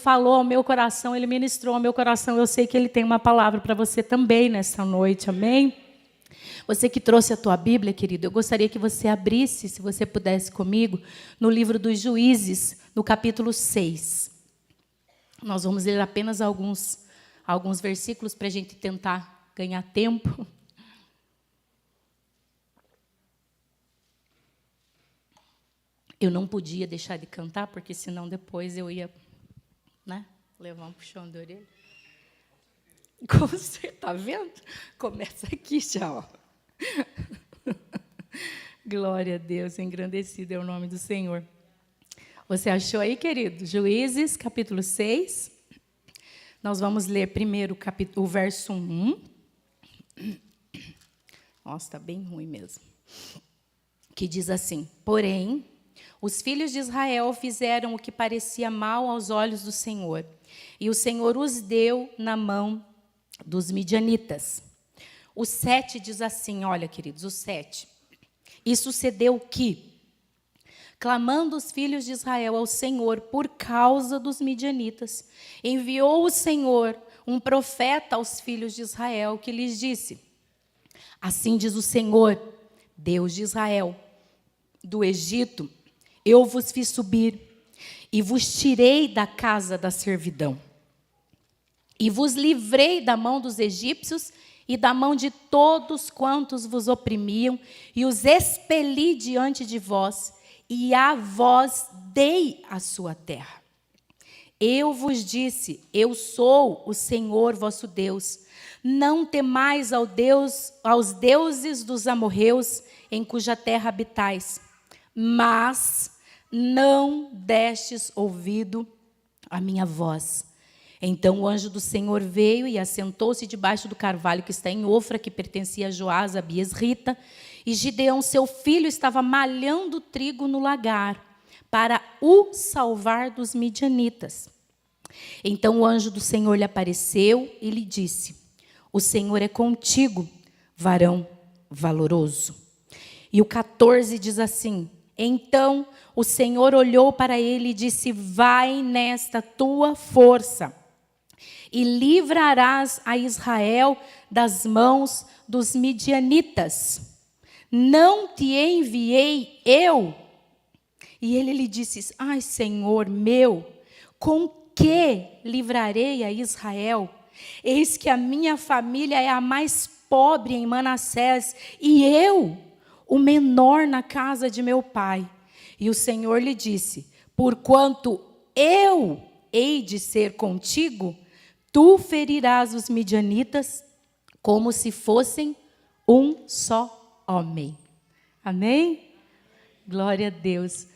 falou ao meu coração, Ele ministrou ao meu coração. Eu sei que Ele tem uma palavra para você também nessa noite, amém? Você que trouxe a tua Bíblia, querido, eu gostaria que você abrisse, se você pudesse comigo, no livro dos Juízes, no capítulo 6. Nós vamos ler apenas alguns versículos para a gente tentar ganhar tempo. Eu não podia deixar de cantar, porque senão depois eu ia, né, levar um puxão de orelha. Você está vendo? Começa aqui já, ó. Glória a Deus, engrandecido é o nome do Senhor. Você achou aí, querido? Juízes, capítulo 6. Nós vamos ler primeiro o verso 1. Nossa, está bem ruim mesmo. Que diz assim: porém, os filhos de Israel fizeram o que parecia mal aos olhos do Senhor, e o Senhor os deu na mão dos midianitas. O 7 diz assim, olha, queridos, o 7. E sucedeu que, clamando os filhos de Israel ao Senhor por causa dos midianitas, enviou o Senhor um profeta aos filhos de Israel, que lhes disse: assim diz o Senhor, Deus de Israel, do Egito, eu vos fiz subir e vos tirei da casa da servidão, e vos livrei da mão dos egípcios e da mão de todos quantos vos oprimiam, e os expeli diante de vós, e a vós dei a sua terra. Eu vos disse, eu sou o Senhor vosso Deus. Não temais aos deuses dos amorreus, em cuja terra habitais. Mas não destes ouvido à minha voz. Então o anjo do Senhor veio e assentou-se debaixo do carvalho que está em Ofra, que pertencia a Joás, a Biesrita, e Gideão, seu filho, estava malhando trigo no lagar, para o salvar dos midianitas. Então o anjo do Senhor lhe apareceu e lhe disse: o Senhor é contigo, varão valoroso. E o 14 diz assim: então o Senhor olhou para ele e disse: vai nesta tua força, e livrarás a Israel das mãos dos midianitas. Não te enviei eu? E ele lhe disse: ai, Senhor meu, com que livrarei a Israel? Eis que a minha família é a mais pobre em Manassés, e eu, o menor na casa de meu pai. E o Senhor lhe disse: porquanto eu hei de ser contigo, tu ferirás os midianitas como se fossem um só homem. Amém? Glória a Deus.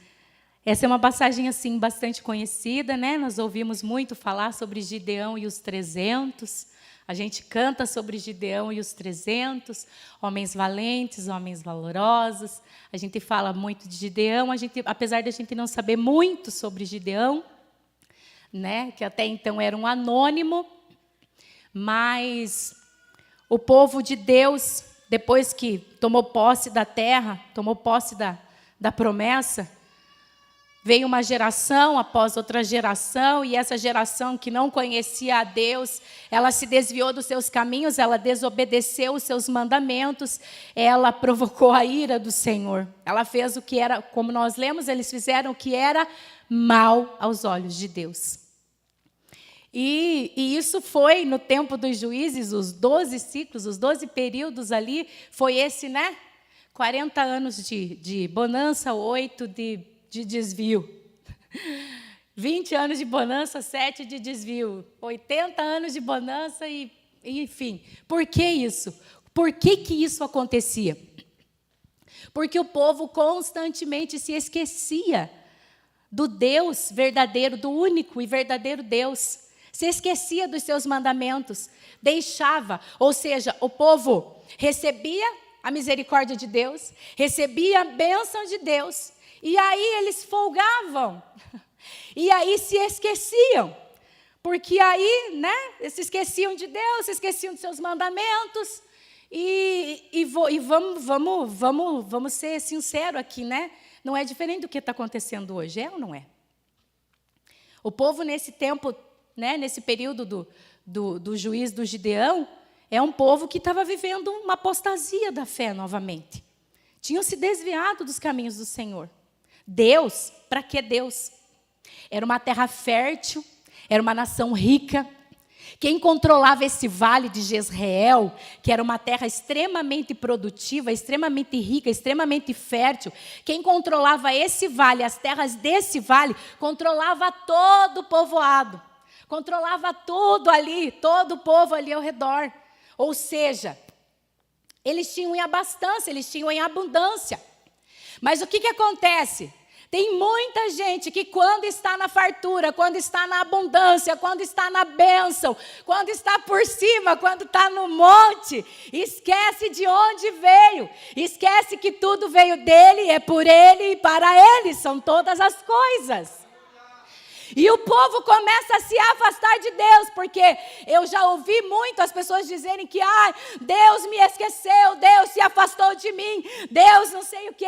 Essa é uma passagem assim bastante conhecida, né? Nós ouvimos muito falar sobre Gideão e os 300. A gente canta sobre Gideão e os 300, homens valentes, homens valorosos. A gente fala muito de Gideão, apesar de a gente não saber muito sobre Gideão, né, que até então era um anônimo, mas o povo de Deus, depois que tomou posse da terra, tomou posse da promessa, veio uma geração após outra geração, e essa geração que não conhecia a Deus, ela se desviou dos seus caminhos, ela desobedeceu os seus mandamentos, ela provocou a ira do Senhor. Ela fez o que era, como nós lemos, eles fizeram o que era mal aos olhos de Deus. E isso foi no tempo dos juízes, os 12 ciclos, os 12 períodos ali, foi esse, né? 40 anos de bonança, 8 de desvio. 20 anos de bonança, 7 de desvio. 80 anos de bonança e enfim. Por que isso? Por que isso acontecia? Porque o povo constantemente se esquecia do Deus verdadeiro, do único e verdadeiro Deus. Se esquecia dos seus mandamentos, deixava, ou seja, o povo recebia a misericórdia de Deus, recebia a bênção de Deus, e aí eles folgavam, e aí se esqueciam, porque aí, né, se esqueciam de Deus, se esqueciam dos seus mandamentos, e vamos ser sinceros aqui, né? Não é diferente do que está acontecendo hoje, é ou não é? O povo nesse tempo, né, nesse período do juiz do Gideão, é um povo que estava vivendo uma apostasia da fé novamente. Tinham se desviado dos caminhos do Senhor. Deus, para que Deus? Era uma terra fértil, era uma nação rica. Quem controlava esse vale de Jezreel, que era uma terra extremamente produtiva, extremamente rica, extremamente fértil, quem controlava esse vale, as terras desse vale, controlava todo o povoado, controlava tudo ali, todo o povo ali ao redor. Ou seja, eles tinham em abastança, eles tinham em abundância. Mas o que acontece? Tem muita gente que quando está na fartura, quando está na abundância, quando está na bênção, quando está por cima, quando está no monte, esquece de onde veio, esquece que tudo veio dele, é por ele e para ele, são todas as coisas. E o povo começa a se afastar de Deus, porque eu já ouvi muito as pessoas dizerem que Deus me esqueceu, Deus se afastou de mim, Deus não sei o quê.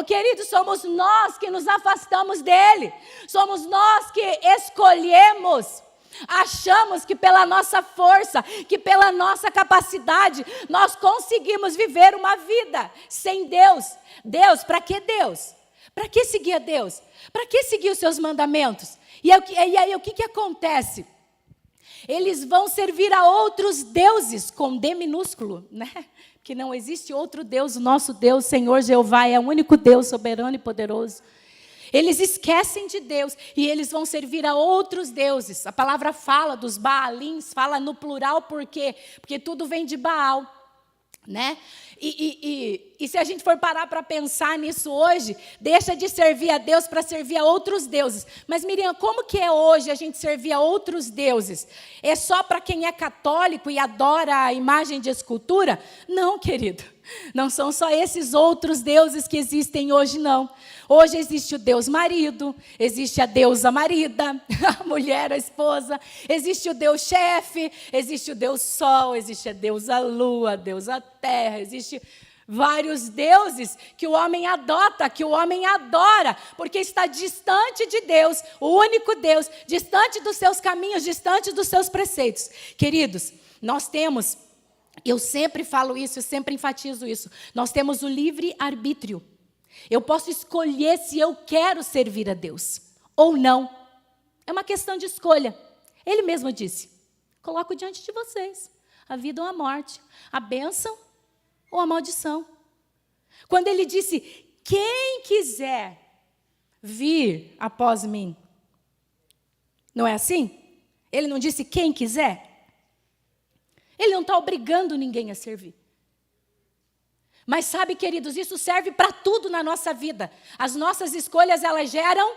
Querido, somos nós que nos afastamos dele, somos nós que escolhemos. Achamos que pela nossa força, que pela nossa capacidade, nós conseguimos viver uma vida sem Deus. Deus, para que Deus? Para que seguir a Deus? Para que seguir os seus mandamentos? E aí o que acontece? Eles vão servir a outros deuses, com D minúsculo, né? Que não existe outro Deus, o nosso Deus, Senhor Jeová, é o único Deus soberano e poderoso. Eles esquecem de Deus e eles vão servir a outros deuses. A palavra fala dos Baalins, fala no plural, por quê? Porque tudo vem de Baal, né? E se a gente for parar para pensar nisso hoje, deixa de servir a Deus para servir a outros deuses. Mas Miriam, como que é hoje a gente servir a outros deuses? É só para quem é católico e adora a imagem de escultura? Não, querido. Não são só esses outros deuses que existem hoje, não. Hoje existe o Deus marido, existe a deusa marida, a mulher, a esposa, existe o Deus chefe, existe o Deus sol, existe a deusa lua, a deusa terra, existe vários deuses que o homem adota, que o homem adora, porque está distante de Deus, o único Deus, distante dos seus caminhos, distante dos seus preceitos. Queridos, nós temos, eu sempre falo isso, eu sempre enfatizo isso, nós temos o livre-arbítrio. Eu posso escolher se eu quero servir a Deus ou não. É uma questão de escolha. Ele mesmo disse, coloco diante de vocês a vida ou a morte, a bênção ou a maldição. Quando ele disse, quem quiser vir após mim. Não é assim? Ele não disse quem quiser. Ele não está obrigando ninguém a servir. Mas sabe, queridos, isso serve para tudo na nossa vida. As nossas escolhas, elas geram...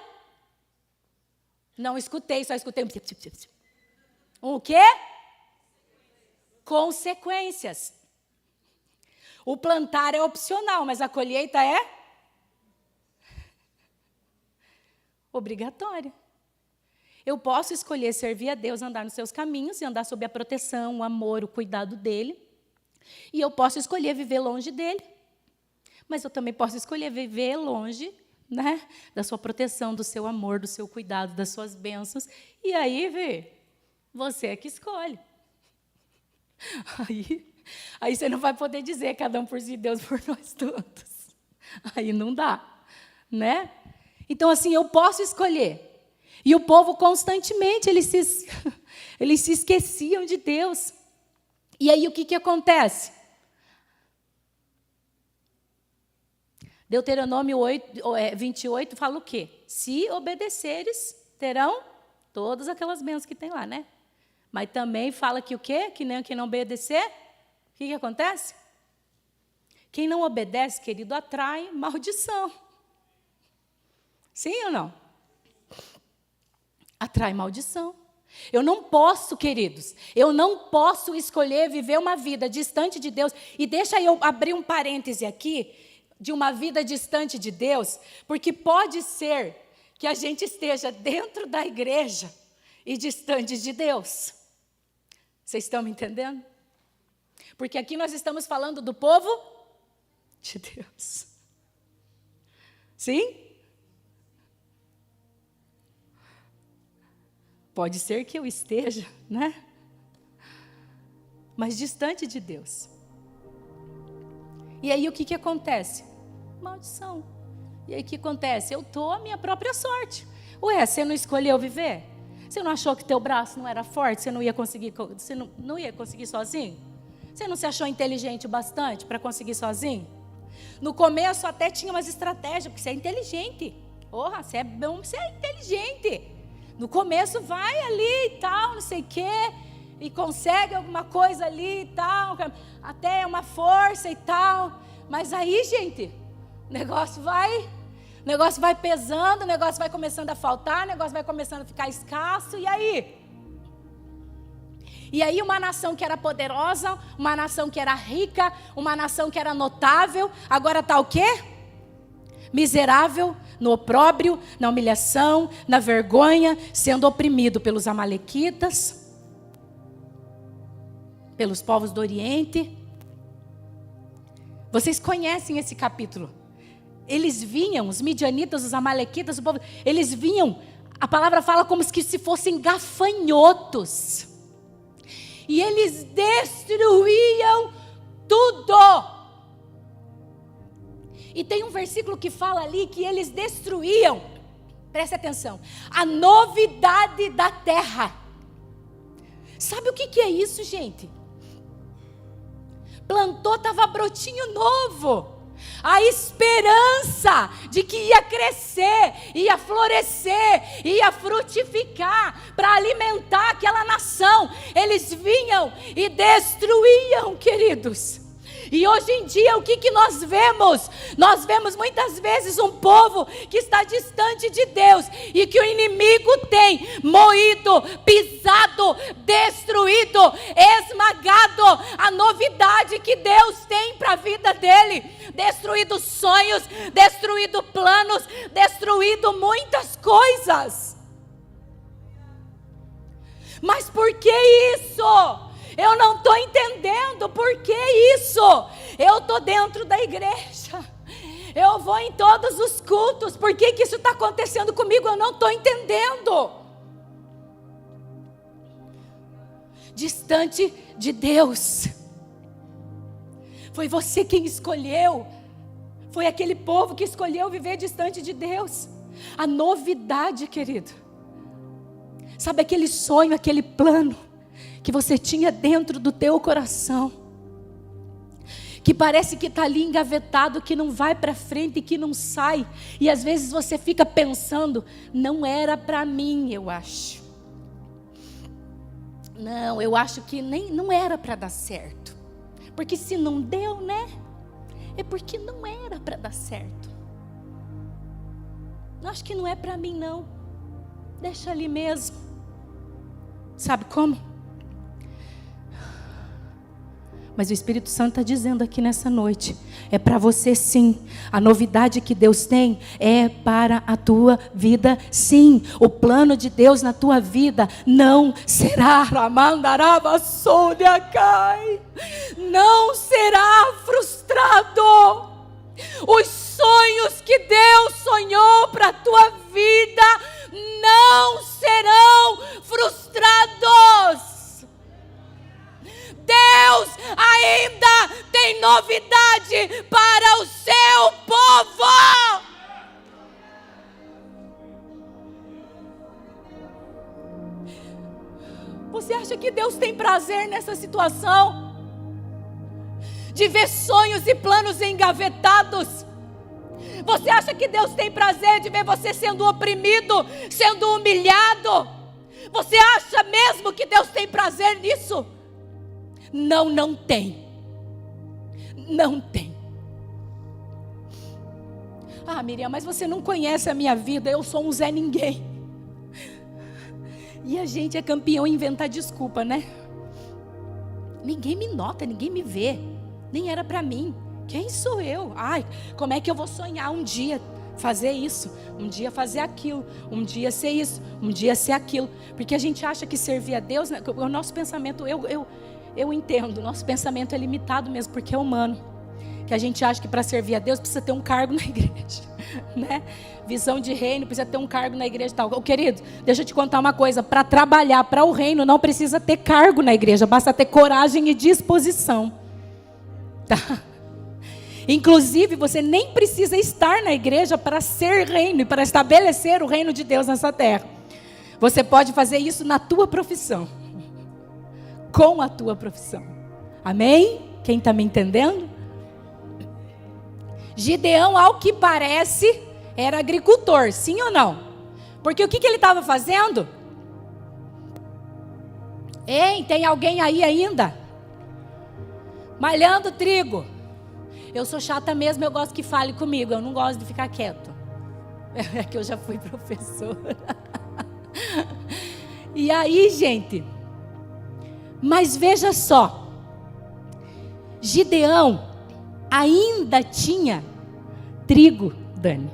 Não escutei, só escutei... O quê? Consequências. O plantar é opcional, mas a colheita é... obrigatória. Eu posso escolher servir a Deus, andar nos seus caminhos e andar sob a proteção, o amor, o cuidado dele. E eu posso escolher viver longe dele. Mas eu também posso escolher viver longe, né, da sua proteção, do seu amor, do seu cuidado, das suas bênçãos. E aí, você é que escolhe. Aí você não vai poder dizer cada um por si, Deus por nós todos. Aí não dá, né? Então, assim, eu posso escolher. E o povo constantemente, eles se esqueciam de Deus. E aí o que acontece? Deuteronômio 28 fala o quê? Se obedeceres, terão todas aquelas bênçãos que tem lá, né? Mas também fala que o quê? Que nem quem não obedecer, o que acontece? Quem não obedece, querido, atrai maldição. Sim ou não? Atrai maldição. Eu não posso, queridos, eu não posso escolher viver uma vida distante de Deus. E deixa eu abrir um parêntese aqui, de uma vida distante de Deus, porque pode ser que a gente esteja dentro da igreja e distante de Deus. Vocês estão me entendendo? Porque aqui nós estamos falando do povo de Deus. Sim? Pode ser que eu esteja, né? Mas distante de Deus. E aí o que acontece? Maldição. E aí o que acontece? Eu estou à minha própria sorte. Ué, você não escolheu viver? Você não achou que teu braço não era forte? Você não ia conseguir, não ia conseguir sozinho? Você não se achou inteligente o bastante para conseguir sozinho? No começo até tinha umas estratégias, porque você é inteligente. Porra, você é bom, você é inteligente. No começo vai ali e tal, não sei o quê, e consegue alguma coisa ali e tal, até uma força e tal. Mas aí, gente, o negócio vai pesando, o negócio vai começando a faltar, o negócio vai começando a ficar escasso, e aí? E aí uma nação que era poderosa, uma nação que era rica, uma nação que era notável, agora está o quê? Miserável, no opróbrio, na humilhação, na vergonha, sendo oprimido pelos amalequitas, pelos povos do Oriente. Vocês conhecem esse capítulo. Eles vinham, os midianitas, os amalequitas, o povo, eles vinham, a palavra fala como se fossem gafanhotos. E eles destruíam tudo. E tem um versículo que fala ali que eles destruíam, preste atenção, a novidade da terra. Sabe o que é isso, gente? Plantou, estava brotinho novo. A esperança de que ia crescer, ia florescer, ia frutificar para alimentar aquela nação. Eles vinham e destruíam, queridos. E hoje em dia o que nós vemos? Nós vemos muitas vezes um povo que está distante de Deus e que o inimigo tem moído, pisado, destruído, esmagado a novidade que Deus tem para a vida dele. Destruído sonhos, destruído planos, destruído muitas coisas. Mas por que isso? Eu não estou entendendo por que isso. Eu estou dentro da igreja, eu vou em todos os cultos, por que isso está acontecendo comigo? Eu não estou entendendo. Distante de Deus. Foi você quem escolheu, foi aquele povo que escolheu viver distante de Deus. A novidade, querido, sabe aquele sonho, aquele plano que você tinha dentro do teu coração, que parece que está ali engavetado, que não vai para frente, que não sai, e às vezes você fica pensando, não era para mim, eu acho. Não, eu acho que não era para dar certo, porque se não deu, né, é porque não era para dar certo. Acho que não é para mim não, deixa ali mesmo. Sabe como? Mas o Espírito Santo está dizendo aqui nessa noite, é para você sim. A novidade que Deus tem é para a tua vida sim. O plano de Deus na tua vida não será, não será frustrado. Os sonhos que Deus sonhou para a tua vida não serão frustrados. Deus ainda tem novidade para o seu povo. Você acha que Deus tem prazer nessa situação? De ver sonhos e planos engavetados? Você acha que Deus tem prazer de ver você sendo oprimido, sendo humilhado? Você acha mesmo que Deus tem prazer nisso? Não tem. Não tem. Ah, Miriam, mas você não conhece a minha vida, eu sou um Zé Ninguém. E a gente é campeão em inventar desculpa, né? Ninguém me nota, ninguém me vê. Nem era para mim. Quem sou eu? Ai, como é que eu vou sonhar um dia fazer isso, um dia fazer aquilo, um dia ser isso, um dia ser aquilo? Porque a gente acha que servir a Deus, né? O nosso pensamento, eu entendo, nosso pensamento é limitado mesmo, porque é humano. Que a gente acha que para servir a Deus precisa ter um cargo na igreja. né? Visão de reino, precisa ter um cargo na igreja e tal. Querido, deixa eu te contar uma coisa. Para trabalhar para o reino, não precisa ter cargo na igreja. Basta ter coragem e disposição. Tá? Inclusive, você nem precisa estar na igreja para ser reino e para estabelecer o reino de Deus nessa terra. Você pode fazer isso na tua profissão. Com a tua profissão. Amém? Quem está me entendendo? Gideão, ao que parece, era agricultor, sim ou não? Porque o que ele estava fazendo? Ei, tem alguém aí ainda? Malhando trigo. Eu sou chata mesmo, eu gosto que fale comigo, eu não gosto de ficar quieto. É que eu já fui professora. E aí, gente, mas veja só, Gideão ainda tinha trigo, Dani.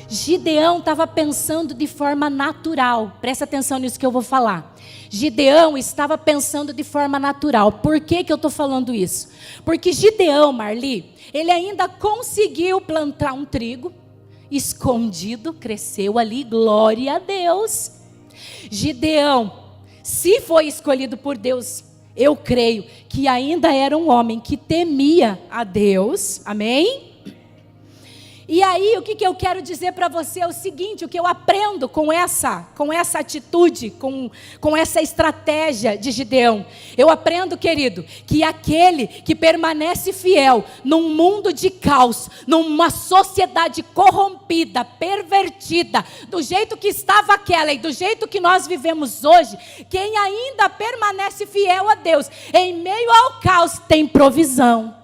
Gideão estava pensando de forma natural. Presta atenção nisso que eu vou falar. Gideão estava pensando de forma natural. Por que eu estou falando isso? Porque Gideão, Marli, ele ainda conseguiu plantar um trigo escondido, cresceu ali, glória a Deus. Gideão, se foi escolhido por Deus, eu creio que ainda era um homem que temia a Deus, amém? E aí, o que eu quero dizer para você é o seguinte, o que eu aprendo com essa atitude, com essa estratégia de Gideão. Eu aprendo, querido, que aquele que permanece fiel num mundo de caos, numa sociedade corrompida, pervertida, do jeito que estava aquela e do jeito que nós vivemos hoje, quem ainda permanece fiel a Deus, em meio ao caos, tem provisão.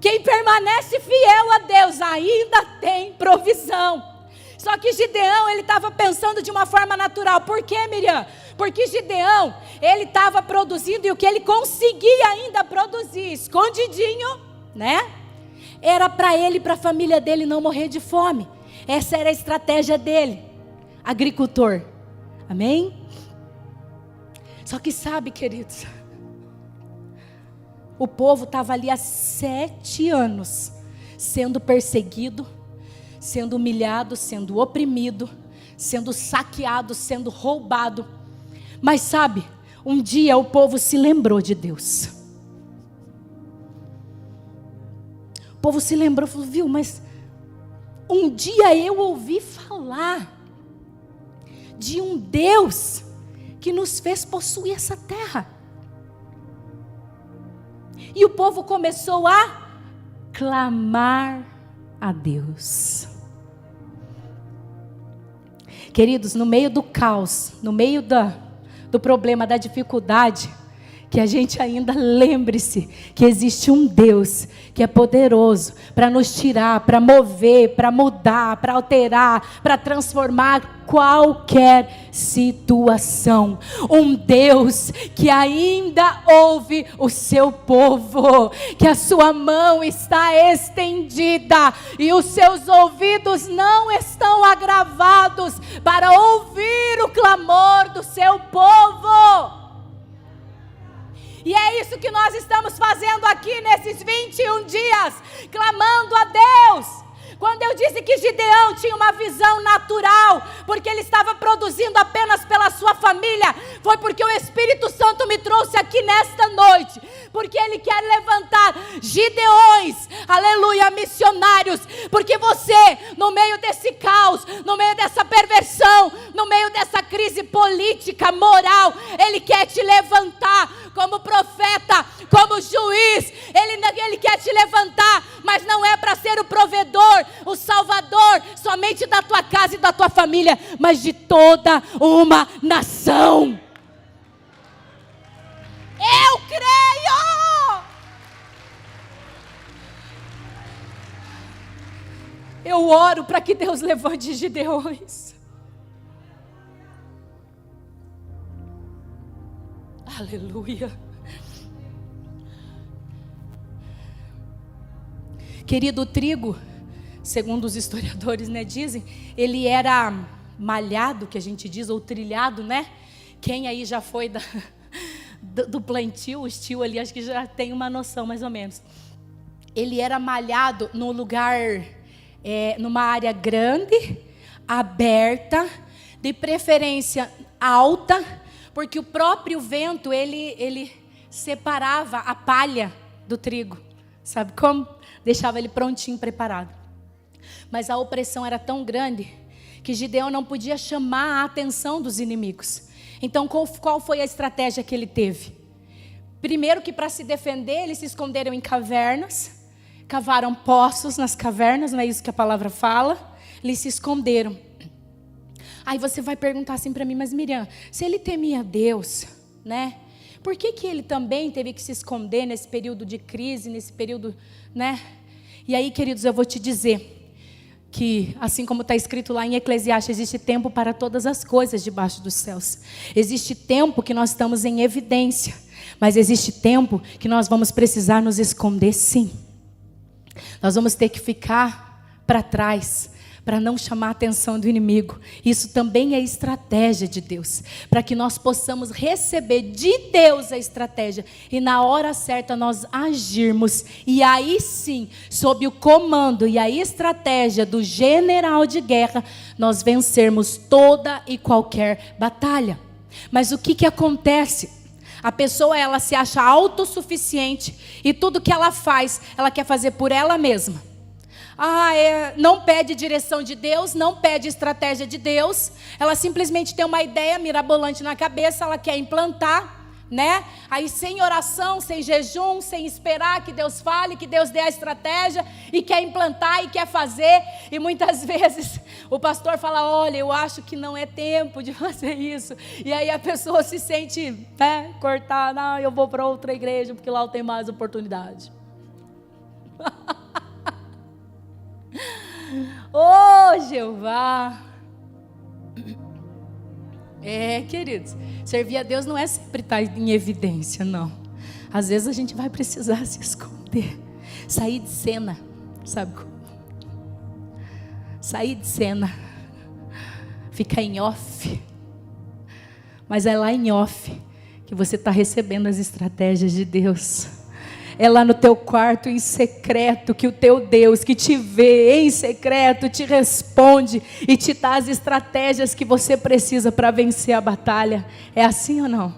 Quem permanece fiel a Deus ainda tem provisão. Só que Gideão, ele estava pensando de uma forma natural. Por quê, Miriam? Porque Gideão, ele estava produzindo e o que ele conseguia ainda produzir, escondidinho, né? Era para ele e para a família dele não morrer de fome. Essa era a estratégia dele. Agricultor. Amém? Só que sabe, queridos, o povo estava ali há 7 anos, sendo perseguido, sendo humilhado, sendo oprimido, sendo saqueado, sendo roubado. Mas sabe, um dia o povo se lembrou de Deus. O povo se lembrou, falou, viu, mas um dia eu ouvi falar de um Deus que nos fez possuir essa terra. E o povo começou a clamar a Deus. Queridos, no meio do caos, no meio do problema, da dificuldade, que a gente ainda lembre-se que existe um Deus que é poderoso para nos tirar, para mover, para mudar, para alterar, para transformar qualquer situação. Um Deus que ainda ouve o seu povo, que a sua mão está estendida e os seus ouvidos não estão agravados para ouvir o clamor do seu povo. E é isso que nós estamos fazendo aqui nesses 21 dias, clamando a Deus. Quando eu disse que Gideão tinha uma visão natural, porque ele estava produzindo apenas pela sua família, foi porque o Espírito Santo me trouxe aqui nesta noite, porque Ele quer levantar Gideões, aleluia, missionários, porque você, no meio desse caos, no meio dessa perversão, no meio dessa crise política, moral, Ele quer te levantar como profeta, como juiz, Ele quer te levantar, mas não é para ser o provedor, o salvador, somente da tua casa e da tua família, mas de toda uma nação. Eu creio! Eu oro para que Deus levante Gideões. Aleluia. Querido, o trigo, segundo os historiadores, né, dizem, ele era malhado, que a gente diz, ou trilhado, né? Quem aí já foi do plantio, o estio ali, acho que já tem uma noção mais ou menos. Ele era malhado num lugar, numa área grande, aberta, de preferência alta, porque o próprio vento, ele separava a palha do trigo. Sabe como? Deixava ele prontinho, preparado. Mas a opressão era tão grande que Gideão não podia chamar a atenção dos inimigos. Então, qual foi a estratégia que ele teve? Primeiro que para se defender, eles se esconderam em cavernas, cavaram poços nas cavernas, não é isso que a palavra fala? Eles se esconderam. Aí você vai perguntar assim para mim, mas Miriam, se ele temia Deus, né? Por que ele também teve que se esconder nesse período de crise, nesse período, né? E aí, queridos, eu vou te dizer que, assim como está escrito lá em Eclesiastes, existe tempo para todas as coisas debaixo dos céus. Existe tempo que nós estamos em evidência, mas existe tempo que nós vamos precisar nos esconder, sim. Nós vamos ter que ficar para trás, para não chamar a atenção do inimigo. Isso também é estratégia de Deus, para que nós possamos receber de Deus a estratégia e na hora certa nós agirmos, e aí sim, sob o comando e a estratégia do general de guerra, nós vencermos toda e qualquer batalha. Mas o que acontece? A pessoa, ela se acha autossuficiente e tudo que ela faz, ela quer fazer por ela mesma. Não pede direção de Deus, não pede estratégia de Deus. Ela simplesmente tem uma ideia mirabolante na cabeça, ela quer implantar, né? Aí sem oração, sem jejum, sem esperar que Deus fale, que Deus dê a estratégia, e quer implantar e quer fazer. E muitas vezes o pastor fala, olha, eu acho que não é tempo de fazer isso. E aí a pessoa se sente, né, cortada, não, eu vou para outra igreja porque lá eu tenho mais oportunidade. Oh, Jeová. Queridos, servir a Deus não é sempre estar em evidência, não. Às vezes a gente vai precisar se esconder, sair de cena, sabe? Sair de cena, ficar em off. Mas é lá em off que você está recebendo as estratégias de Deus. É lá no teu quarto em secreto que o teu Deus, que te vê em secreto, te responde e te dá as estratégias que você precisa para vencer a batalha. É assim ou não?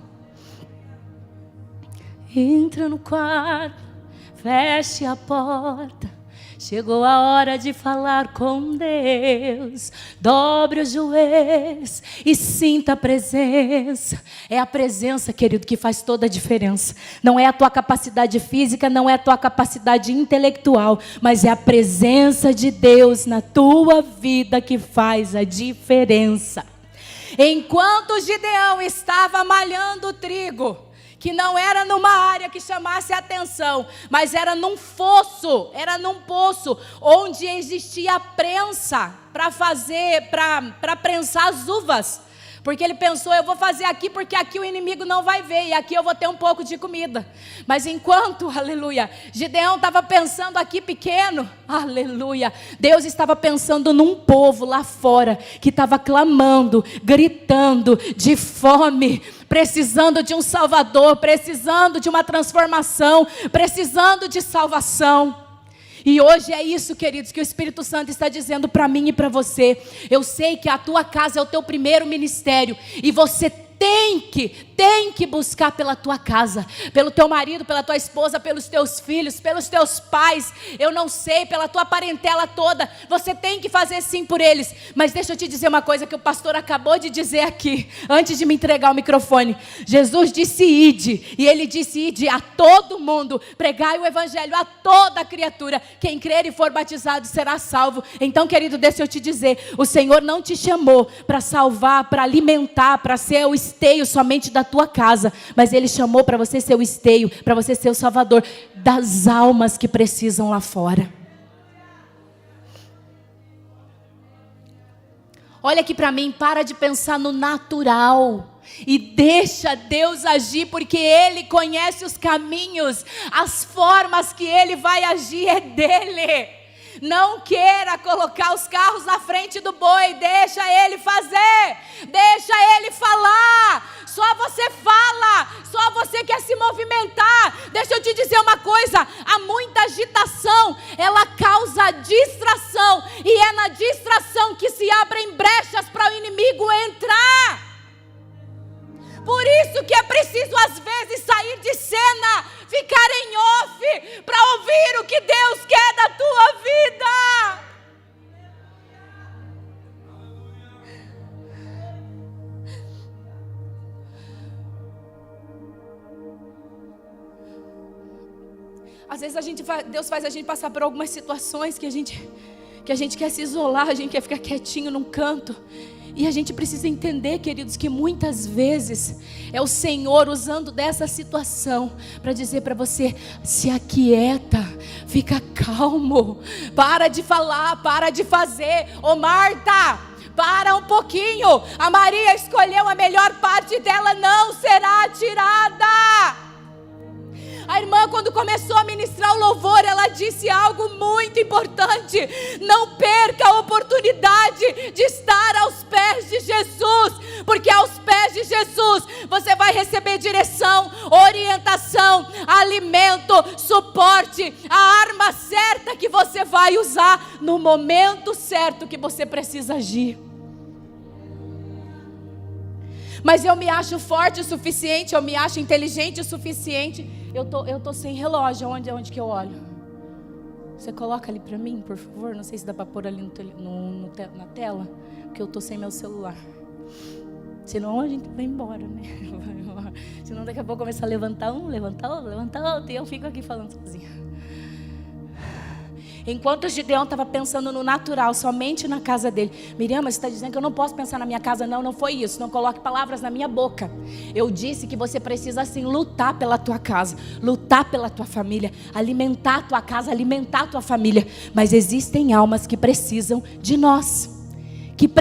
Entra no quarto, feche a porta. Chegou a hora de falar com Deus. Dobre os joelhos e sinta a presença. É a presença, querido, que faz toda a diferença. Não é a tua capacidade física, não é a tua capacidade intelectual, mas é a presença de Deus na tua vida que faz a diferença. Enquanto Gideão estava malhando o trigo, que não era numa área que chamasse atenção, mas era num fosso, era num poço, onde existia prensa para prensar as uvas. Porque ele pensou, eu vou fazer aqui porque aqui o inimigo não vai ver, e aqui eu vou ter um pouco de comida. Mas enquanto, aleluia, Gideão estava pensando aqui pequeno, aleluia, Deus estava pensando num povo lá fora, que estava clamando, gritando de fome, precisando de um Salvador, precisando de uma transformação, precisando de salvação. E hoje é isso, queridos, que o Espírito Santo está dizendo para mim e para você. Eu sei que a tua casa é o teu primeiro ministério, e você tem que buscar pela tua casa, pelo teu marido, pela tua esposa, pelos teus filhos, pelos teus pais, eu não sei, pela tua parentela toda. Você tem que fazer sim por eles. Mas deixa eu te dizer uma coisa que o pastor acabou de dizer aqui, antes de me entregar o microfone. Jesus disse ide, e ele disse ide a todo mundo, pregai o evangelho a toda criatura. Quem crer e for batizado será salvo. Então, querido, deixa eu te dizer, o Senhor não te chamou para salvar, para alimentar, para ser o esteio somente da tua casa, mas Ele chamou para você ser o esteio, para você ser o salvador das almas que precisam lá fora. Olha aqui para mim, para de pensar no natural e deixa Deus agir, porque Ele conhece os caminhos, as formas que Ele vai agir é dEle. Não queira colocar os carros na frente do boi. Deixa ele fazer. Deixa ele falar. Só você fala. Só você quer se movimentar. Deixa eu te dizer uma coisa. Há muita agitação. Ela causa distração. E é na distração que se abrem brechas para o inimigo entrar. Por isso que é preciso às vezes sair de cena, ficar em off, para ouvir o que Deus quer da tua vida. Às vezes Deus faz a gente passar por algumas situações que a gente quer se isolar, a gente quer ficar quietinho num canto. E a gente precisa entender, queridos, que muitas vezes é o Senhor usando dessa situação para dizer para você: se aquieta, fica calmo, para de falar, para de fazer. Ô Marta, para um pouquinho, a Maria escolheu a melhor parte dela, não será tirada. A irmã, quando começou a ministrar o louvor, ela disse algo muito importante: não perca a oportunidade de estar aos pés de Jesus, porque aos pés de Jesus você vai receber direção, orientação, alimento, suporte, a arma certa que você vai usar no momento certo que você precisa agir. Mas eu me acho forte o suficiente, eu me acho inteligente o suficiente. Eu tô sem relógio, onde que eu olho? Você coloca ali para mim, por favor? Não sei se dá para pôr ali na tela, porque eu tô sem meu celular. Senão a gente vai embora, né? Senão daqui a pouco começa a levantar outro, e eu fico aqui falando sozinha. Enquanto Gideão estava pensando no natural, somente na casa dele. Miriam, mas você está dizendo que eu não posso pensar na minha casa? Não foi isso. Não coloque palavras na minha boca. Eu disse que você precisa assim lutar pela tua casa, lutar pela tua família, alimentar a tua casa, alimentar a tua família. Mas existem almas que precisam de nós, que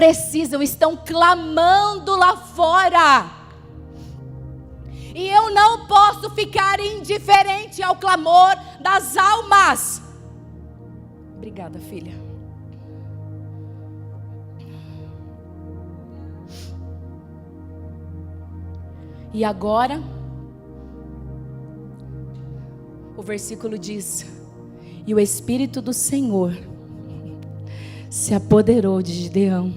estão clamando lá fora. E eu não posso ficar indiferente ao clamor das almas. Obrigada, filha. E agora, o versículo diz: e o Espírito do Senhor se apoderou de Gideão.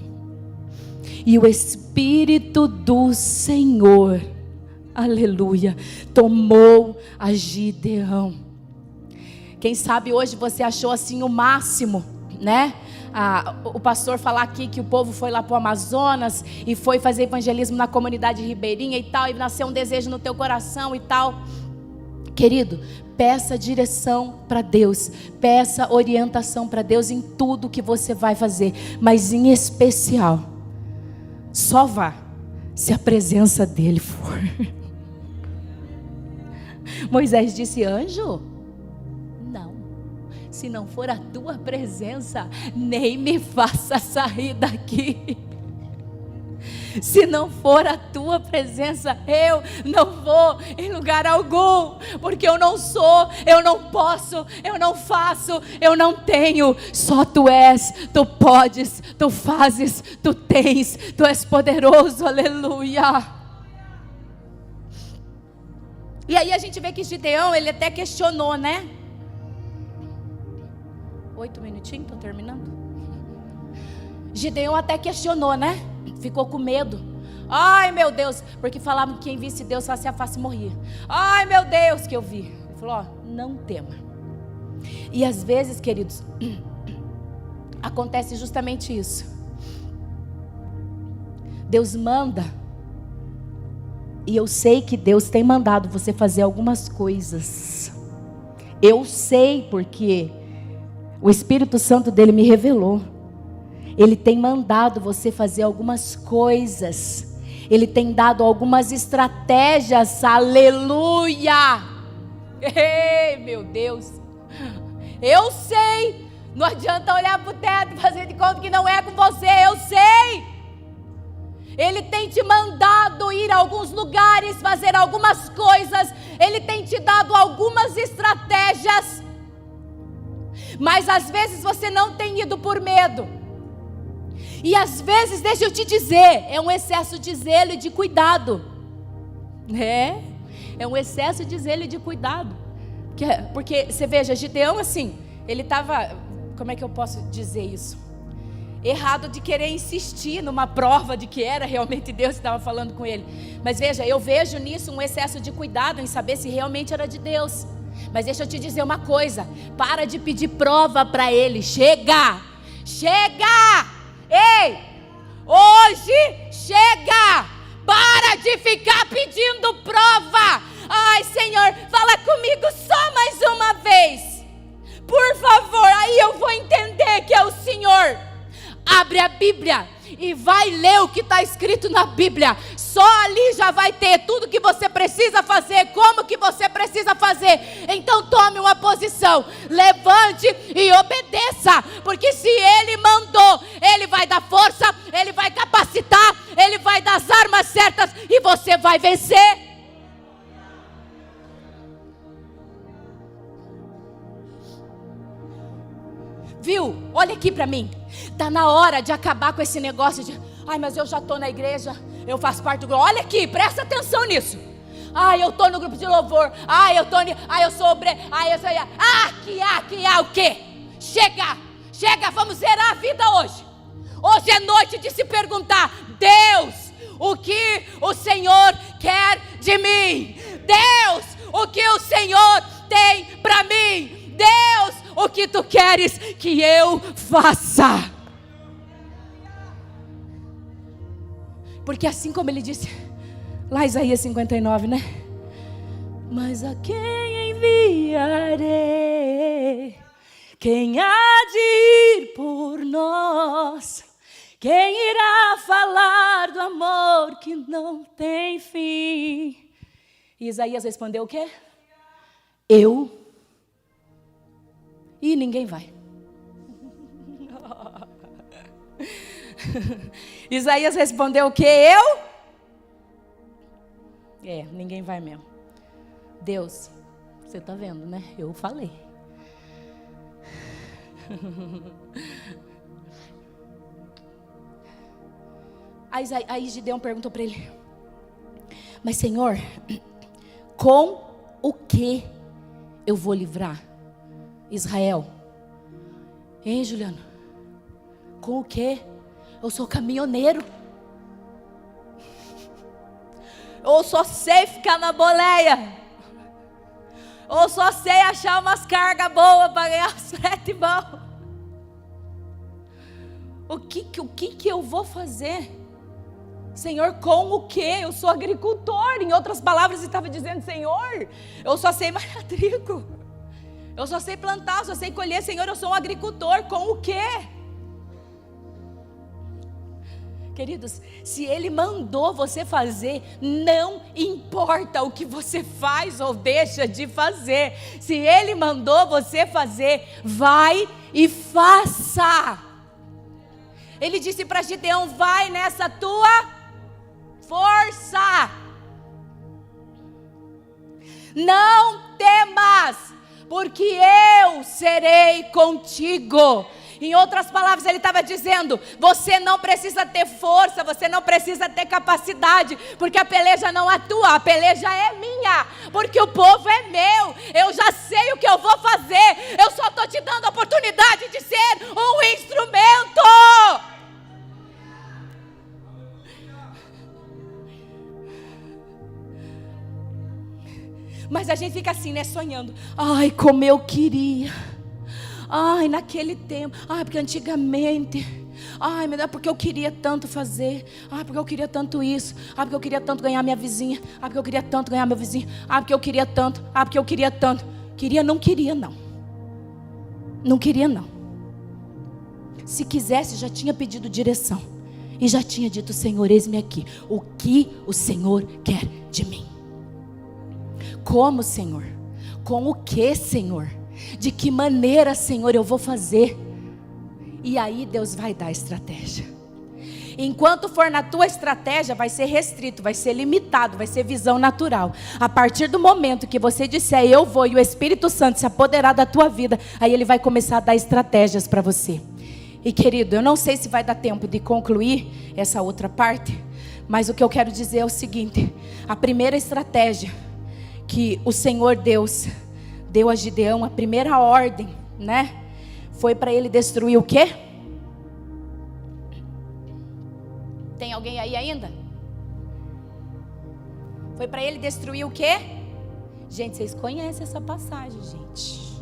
E o Espírito do Senhor, aleluia, tomou a Gideão. Quem sabe hoje você achou assim o máximo, né? O pastor falar aqui que o povo foi lá para o Amazonas e foi fazer evangelismo na comunidade ribeirinha e tal, e nasceu um desejo no teu coração e tal. Querido, peça direção para Deus, peça orientação para Deus em tudo que você vai fazer, mas em especial, só vá se a presença dele for. Moisés disse: anjo, se não for a tua presença, nem me faça sair daqui. Se não for a tua presença, eu não vou em lugar algum, porque eu não sou, eu não posso, eu não faço, eu não tenho. Só tu és, tu podes, tu fazes, tu tens, tu és poderoso, aleluia. E aí a gente vê que Gideão, ele até questionou, né? 8 minutinhos, estou terminando. Gideão até questionou, né? Ficou com medo. Ai meu Deus, porque falavam que quem visse Deus face a face morria. Ai meu Deus, que eu vi. Ele falou: não tema. E às vezes, queridos, acontece justamente isso. Deus manda, e eu sei que Deus tem mandado você fazer algumas coisas. Eu sei porque o Espírito Santo dele me revelou. Ele tem mandado você fazer algumas coisas. Ele tem dado algumas estratégias. Aleluia! Ei, meu Deus! Eu sei. Não adianta olhar para o teto e fazer de conta que não é com você. Eu sei. Ele tem te mandado ir a alguns lugares, fazer algumas coisas. Ele tem te dado algumas estratégias. Mas às vezes você não tem ido por medo. E às vezes, deixa eu te dizer, é um excesso de zelo e de cuidado. É um excesso de zelo e de cuidado. Porque você veja, Gideão assim, ele estava, como é que eu posso dizer isso? Errado de querer insistir numa prova de que era realmente Deus que estava falando com ele. Mas veja, eu vejo nisso um excesso de cuidado em saber se realmente era de Deus. Mas deixa eu te dizer uma coisa, para de pedir prova para ele. Chega! Ei, hoje chega! Para de ficar pedindo prova. Ai, Senhor, fala comigo só mais uma vez, por favor, aí eu vou entender que é o Senhor. Abre a Bíblia e vai ler o que está escrito na Bíblia. Só ali já vai ter tudo que você precisa fazer, como que você precisa fazer. Então tome uma posição, levante e obedeça, porque se Ele mandou, Ele vai dar força, Ele vai capacitar, Ele vai dar as armas certas e você vai vencer. Viu? Olha aqui para mim. Está na hora de acabar com esse negócio de ai, mas eu já estou na igreja, eu faço parte do grupo. Olha aqui, presta atenção nisso. Ai, eu estou no grupo de louvor. Ai, eu sou obreiro. Ai, eu sou... o quê? Chega, vamos zerar a vida hoje. Hoje é noite de se perguntar: Deus, o que o Senhor quer de mim? Deus, o que o Senhor tem para mim? Deus, o que tu queres que eu faça? Porque assim como ele disse lá em Isaías 59, né? Mas a quem enviarei? Quem há de ir por nós? Quem irá falar do amor que não tem fim? E Isaías respondeu o quê? Eu. E ninguém vai. Isaías respondeu o quê? Eu? Ninguém vai mesmo. Deus, você está vendo, né? Eu falei. Aí Gideão perguntou para ele: mas Senhor, com o que eu vou livrar Israel? Hein, Juliano? Com o que? Eu sou caminhoneiro. Eu só sei ficar na boleia. Eu só sei achar umas cargas boas para ganhar os frete bom. O que eu vou fazer? Senhor, com o que? Eu sou agricultor. Em outras palavras, ele estava dizendo: Senhor, eu só sei malhar trigo. Eu só sei plantar, eu só sei colher. Senhor, eu sou um agricultor. Com o quê? Queridos, se Ele mandou você fazer, não importa o que você faz ou deixa de fazer. Se Ele mandou você fazer, vai e faça. Ele disse para Gideão: vai nessa tua força. Não temas, porque eu serei contigo. Em outras palavras, ele estava dizendo: você não precisa ter força, você não precisa ter capacidade, porque a peleja não é tua, a peleja é minha, porque o povo é meu. Eu já sei o que eu vou fazer, eu só estou te dando a oportunidade de ser um instrumento. Mas a gente fica assim, né, sonhando: ai, como eu queria. Ai, naquele tempo. Ai, porque antigamente. Ai, meu Deus, porque eu queria tanto fazer. Ai, porque eu queria tanto isso. Ai, porque eu queria tanto ganhar minha vizinha. Ai, porque eu queria tanto ganhar meu vizinho. Ai, porque eu queria tanto. Ai, porque eu queria tanto. Não queria não. Não queria não. Se quisesse, já tinha pedido direção. E já tinha dito: Senhor, eis-me aqui. O que o Senhor quer de mim? Como, Senhor? Com o que, Senhor? De que maneira, Senhor, eu vou fazer? E aí Deus vai dar a estratégia. Enquanto for na tua estratégia, vai ser restrito, vai ser limitado, vai ser visão natural. A partir do momento que você disser eu vou e o Espírito Santo se apoderar da tua vida, aí ele vai começar a dar estratégias para você. E querido, eu não sei se vai dar tempo de concluir essa outra parte, mas o que eu quero dizer é o seguinte: a primeira estratégia que o Senhor Deus deu a Gideão, a primeira ordem, né? Foi para ele destruir o quê? Tem alguém aí ainda? Foi para ele destruir o quê? Gente, vocês conhecem essa passagem, gente.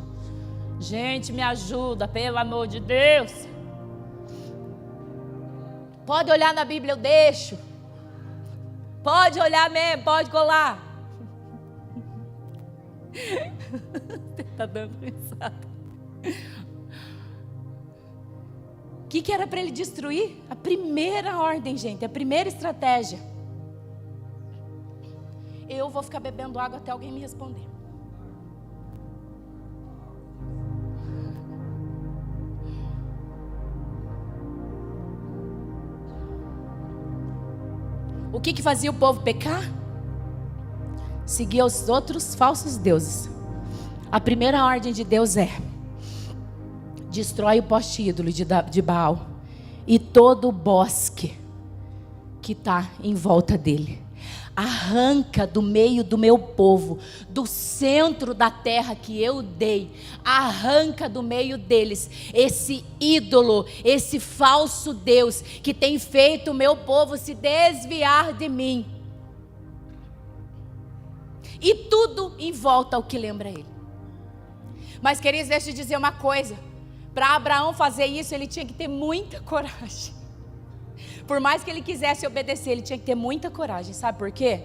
Gente, me ajuda, pelo amor de Deus. Pode olhar na Bíblia, eu deixo. Pode olhar mesmo, pode colar. Você está dando risada. O que era para ele destruir? A primeira ordem, gente, a primeira estratégia. Eu vou ficar bebendo água até alguém me responder. O que fazia o povo pecar? Seguir os outros falsos deuses. A primeira ordem de Deus é: destrói o poste ídolo de Baal e todo o bosque que está em volta dele. Arranca do meio do meu povo, do centro da terra que eu dei, arranca do meio deles esse ídolo, esse falso Deus que tem feito o meu povo se desviar de mim. E tudo em volta ao que lembra ele. Mas queridos, deixa eu dizer uma coisa. Para Abraão fazer isso, ele tinha que ter muita coragem. Por mais que ele quisesse obedecer, ele tinha que ter muita coragem. Sabe por quê?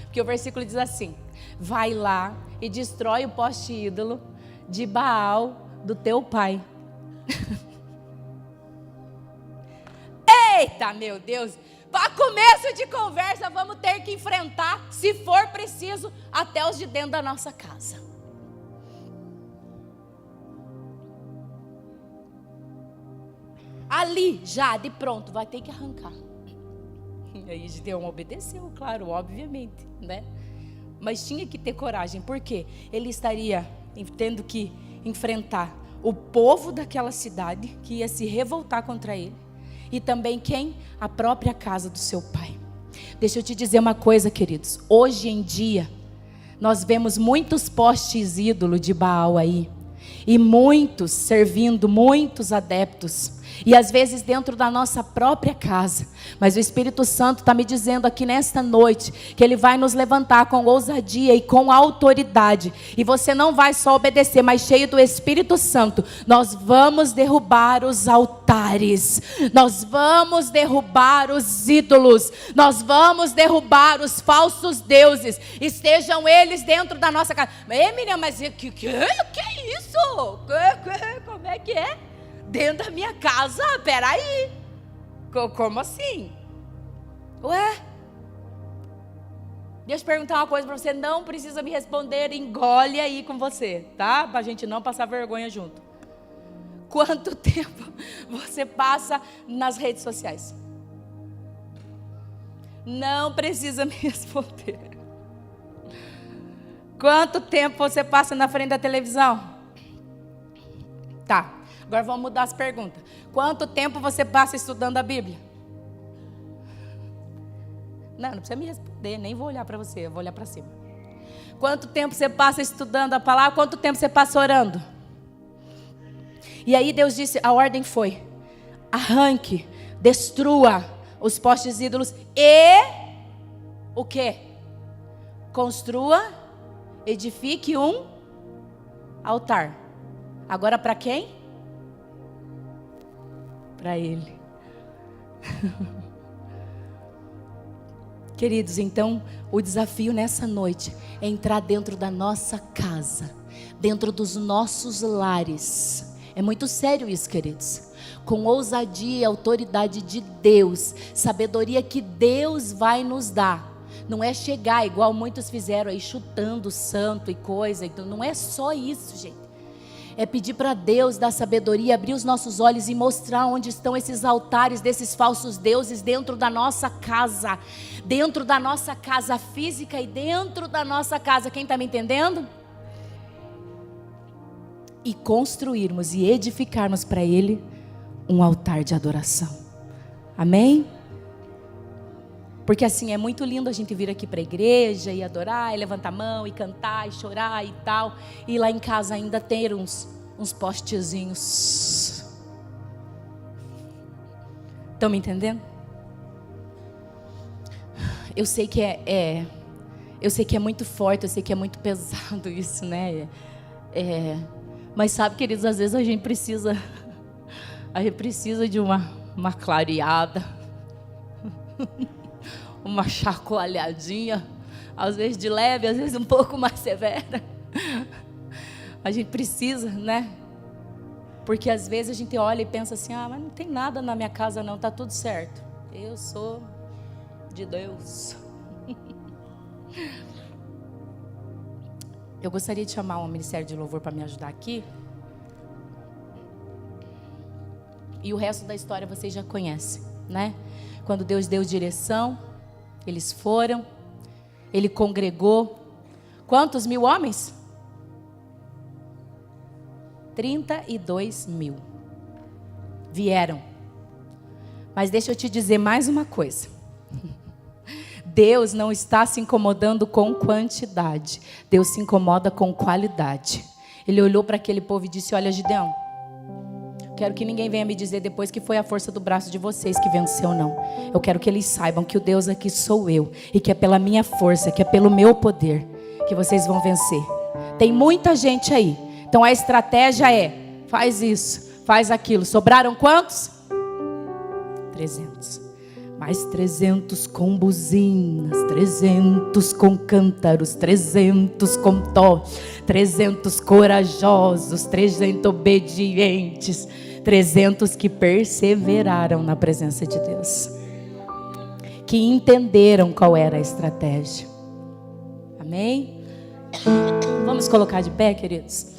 Porque o versículo diz assim: vai lá e destrói o poste ídolo de Baal do teu pai. Eita, meu Deus! Para começo de conversa, vamos ter que enfrentar, se for preciso, até os de dentro da nossa casa. Ali, já, de pronto, vai ter que arrancar. E aí Gideão obedeceu, claro, obviamente, né? Mas tinha que ter coragem, porque ele estaria tendo que enfrentar o povo daquela cidade, que ia se revoltar contra ele. E também quem? A própria casa do seu pai. Deixa eu te dizer uma coisa, queridos. Hoje em dia, nós vemos muitos postes ídolo de Baal aí. E muitos servindo, muitos adeptos. E às vezes dentro da nossa própria casa. Mas o Espírito Santo está me dizendo aqui nesta noite que Ele vai nos levantar com ousadia e com autoridade. E você não vai só obedecer, mas cheio do Espírito Santo. Nós vamos derrubar os altares. Nós vamos derrubar os ídolos. Nós vamos derrubar os falsos deuses. Estejam eles dentro da nossa casa. Ei, Miriam, mas que é isso? Como é que é? Dentro da minha casa? Peraí. Como assim? Ué? Deixa eu perguntar uma coisa para você. Não precisa me responder. Engole aí com você, tá? Para a gente não passar vergonha junto. Quanto tempo você passa nas redes sociais? Não precisa me responder. Quanto tempo você passa na frente da televisão? Tá. Agora vamos mudar as perguntas. Quanto tempo você passa estudando a Bíblia? Não precisa me responder, nem vou olhar para você, eu vou olhar para cima. Quanto tempo você passa estudando a palavra? Quanto tempo você passa orando? E aí Deus disse, a ordem foi: arranque, destrua os postes ídolos e o quê? Construa, edifique um altar. Agora para quem? Para Ele. Queridos, então o desafio nessa noite é entrar dentro da nossa casa, dentro dos nossos lares. É muito sério isso, queridos. Com ousadia e autoridade de Deus, sabedoria que Deus vai nos dar. Não é chegar igual muitos fizeram aí, chutando santo e coisa. Então não é só isso, gente. É pedir para Deus dar sabedoria, abrir os nossos olhos e mostrar onde estão esses altares desses falsos deuses dentro da nossa casa física e dentro da nossa casa. Quem está me entendendo? E construirmos e edificarmos para Ele um altar de adoração. Amém? Porque assim, é muito lindo a gente vir aqui para a igreja e adorar, e levantar a mão, e cantar, e chorar e tal. E lá em casa ainda ter uns postezinhos. Estão me entendendo? Eu sei que eu sei que é muito forte, eu sei que é muito pesado isso, né? Mas sabe, queridos, às vezes a gente precisa de uma clareada. Uma chacoalhadinha, às vezes de leve, às vezes um pouco mais severa. A gente precisa, né? Porque às vezes a gente olha e pensa assim: ah, mas não tem nada na minha casa não, tá tudo certo. Eu sou de Deus. Eu gostaria de chamar o Ministério de Louvor para me ajudar aqui. E o resto da história vocês já conhecem, né? Quando Deus deu direção, eles foram, Ele congregou. Quantos mil homens? 32 mil. Vieram. Mas deixa eu te dizer mais uma coisa. Deus não está se incomodando com quantidade. Deus se incomoda com qualidade. Ele olhou para aquele povo e disse: olha, Gideão, quero que ninguém venha me dizer depois que foi a força do braço de vocês que venceu, não. Eu quero que eles saibam que o Deus aqui sou eu. E que é pela minha força, que é pelo meu poder que vocês vão vencer. Tem muita gente aí. Então a estratégia é: faz isso, faz aquilo. Sobraram quantos? 300. Mais 300 com buzinas, 300 com cântaros, 300 com tochas, 300 corajosos, 300 obedientes, 300 que perseveraram na presença de Deus, que entenderam qual era a estratégia. Amém? Vamos colocar de pé, queridos?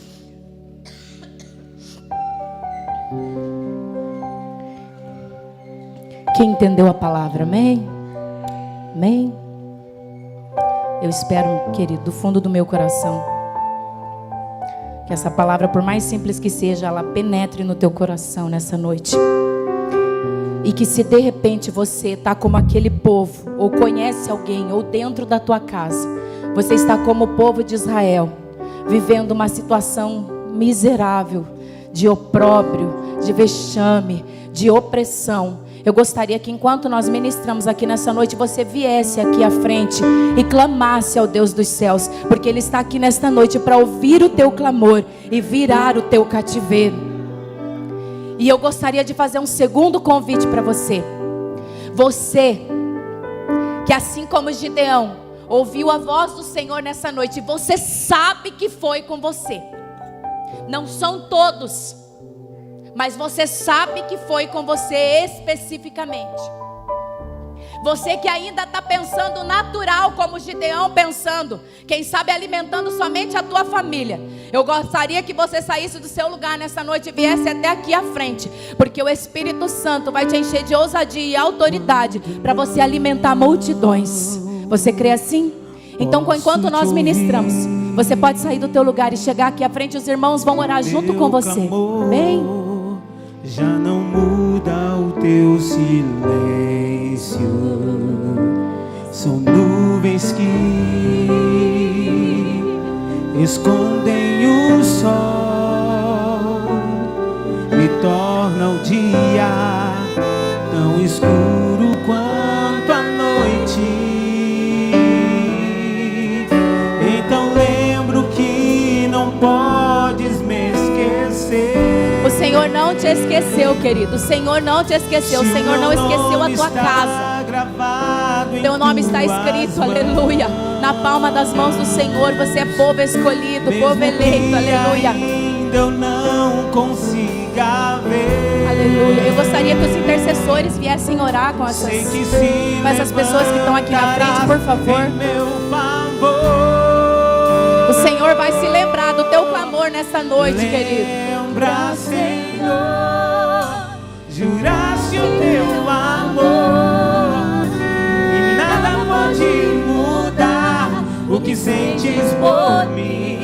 Quem entendeu a palavra, amém? Amém? Eu espero, querido, do fundo do meu coração, que essa palavra, por mais simples que seja, ela penetre no teu coração nessa noite. E que se de repente você está como aquele povo, ou conhece alguém, ou dentro da tua casa, você está como o povo de Israel, vivendo uma situação miserável, de opróbrio, de vexame, de opressão. Eu gostaria que enquanto nós ministramos aqui nessa noite, você viesse aqui à frente e clamasse ao Deus dos céus, porque Ele está aqui nesta noite para ouvir o teu clamor e virar o teu cativeiro. E eu gostaria de fazer um segundo convite para você. Você, que assim como Gideão, ouviu a voz do Senhor nessa noite, você sabe que foi com você. Não são todos, mas você sabe que foi com você especificamente. Você que ainda está pensando natural, como Gideão pensando, quem sabe alimentando somente a tua família. Eu gostaria que você saísse do seu lugar nessa noite e viesse até aqui à frente, porque o Espírito Santo vai te encher de ousadia e autoridade para você alimentar multidões. Você crê assim? Então, enquanto nós ministramos, você pode sair do teu lugar e chegar aqui à frente. Os irmãos vão orar junto com você. Bem? Já não muda o teu silêncio. São nuvens que escondem o sol e tornam o dia tão escuro quanto a noite. Então lembro que não podes me esquecer. O Senhor não te esqueceu, querido. O Senhor não te esqueceu. O Senhor não esqueceu a tua casa. Teu nome está escrito, aleluia, na palma das mãos do Senhor. Você é povo escolhido, povo eleito, aleluia. Ainda eu não consiga ver. Aleluia. Eu gostaria que os intercessores viessem orar com essas pessoas que estão aqui na frente, por favor. O Senhor vai se lembrar do teu clamor Senhor nessa noite, querido. Lembra, Senhor, juraste o teu amor e nada pode mudar o que sentes por mim,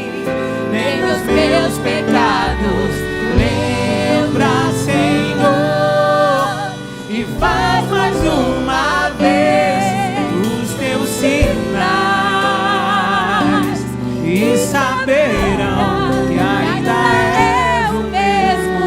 nem os meus pecados. Lembra, Senhor, e faz mais uma vez os teus sinais e saberão que ainda és o mesmo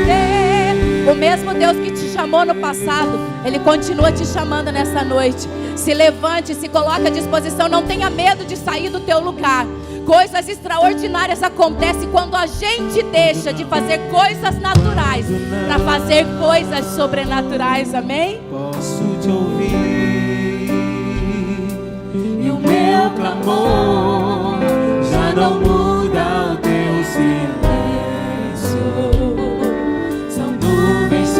Deus. O mesmo Deus que te chamou no passado, Ele continua te chamando nessa noite. Se levante, se coloque à disposição. Não tenha medo de sair do teu lugar. Coisas extraordinárias acontecem quando a gente deixa de fazer coisas naturais para fazer coisas sobrenaturais. Amém? Posso te ouvir e o meu clamor já não muda o teu silêncio. São nuvens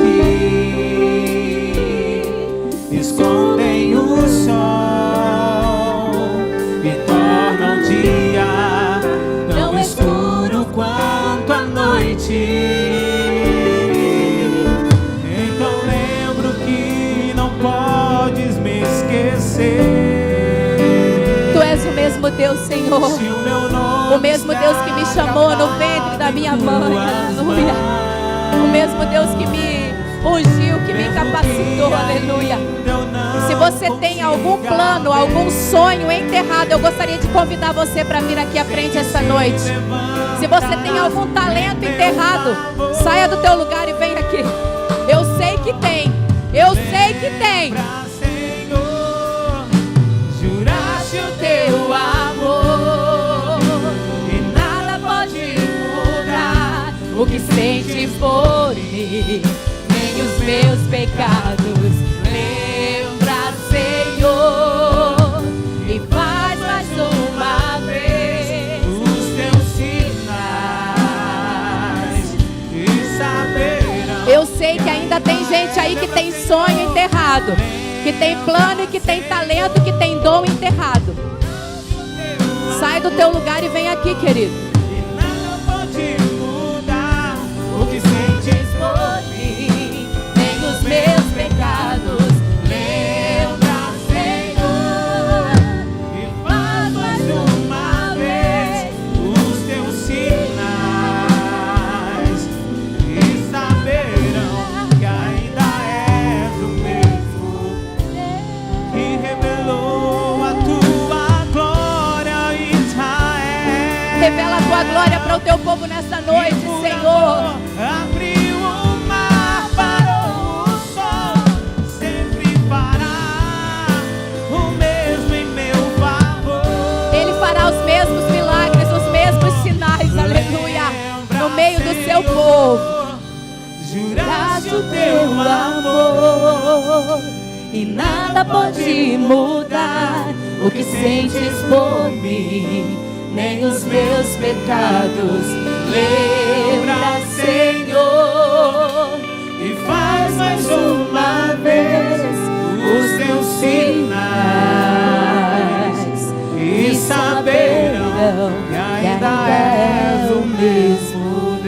que escondem o sol e tornam o dia tão escuro quanto a noite. Então lembro que não podes me esquecer. Tu és o mesmo Deus, Senhor. O mesmo Deus que me chamou no ventre da minha mãe. Aleluia. O mesmo Deus que me ungiu, que me capacitou. Aleluia. Se você tem algum plano, algum sonho enterrado, eu gostaria de convidar você para vir aqui à frente essa noite. Se você tem algum talento enterrado, saia do teu lugar e vem aqui. Eu sei que tem. Eu sei que tem. Senhor, juraste o teu amor e nada pode mudar O que sentes por mim, nem os meus pecados. Lembra, Senhor, e faz mais uma vez os teus sinais e saberão. Eu sei que ainda tem gente aí que tem sonho enterrado, que tem plano e que tem talento, que tem dom enterrado. Sai do teu lugar e vem aqui, querido. E nada pode mudar o que sentes por mim, Nem os meus pecados. lembra, Senhor, e faz mais uma vez os teus sinais e saberão que ainda és o mesmo que revelou a tua glória, Israel. Revela a tua glória para o teu povo nessa noite, Senhor. Abriu o mar, parou o sol, sempre fará o mesmo em meu favor. Ele fará os mesmos milagres, os mesmos sinais, aleluia, no meio do seu povo. Juraste o teu amor e nada pode mudar o que sentes por mim, nem os meus pecados. Lembra, Senhor, e faz mais uma vez os teus sinais e saberão que ainda és o mesmo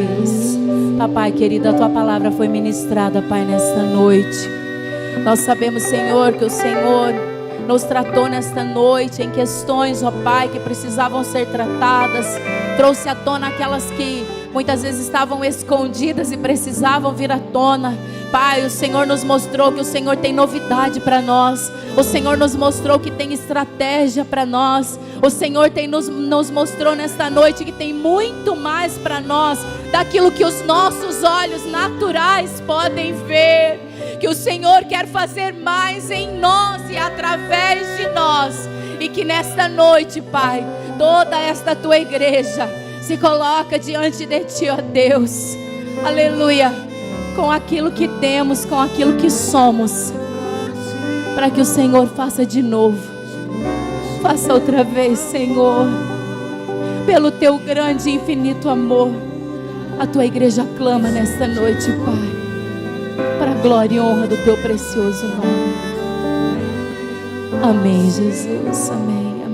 Deus. Papai querido, a tua palavra foi ministrada, Pai, nesta noite. Nós sabemos, Senhor, que o Senhor nos tratou nesta noite em questões, ó Pai, que precisavam ser tratadas. Trouxe à tona aquelas que muitas vezes estavam escondidas e precisavam vir à tona. Pai, o Senhor nos mostrou que o Senhor tem novidade para nós. O Senhor nos mostrou que tem estratégia para nós. O Senhor nos mostrou nesta noite que tem muito mais para nós daquilo que os nossos olhos naturais podem ver. Que o Senhor quer fazer mais em nós e através de nós. E que nesta noite, Pai, toda esta tua igreja se coloca diante de Ti, ó Deus. Aleluia. Com aquilo que temos, com aquilo que somos. Para que o Senhor faça de novo. Faça outra vez, Senhor. Pelo Teu grande e infinito amor. A Tua igreja clama nesta noite, Pai. Para a glória e honra do Teu precioso nome. Amém, Jesus. Amém.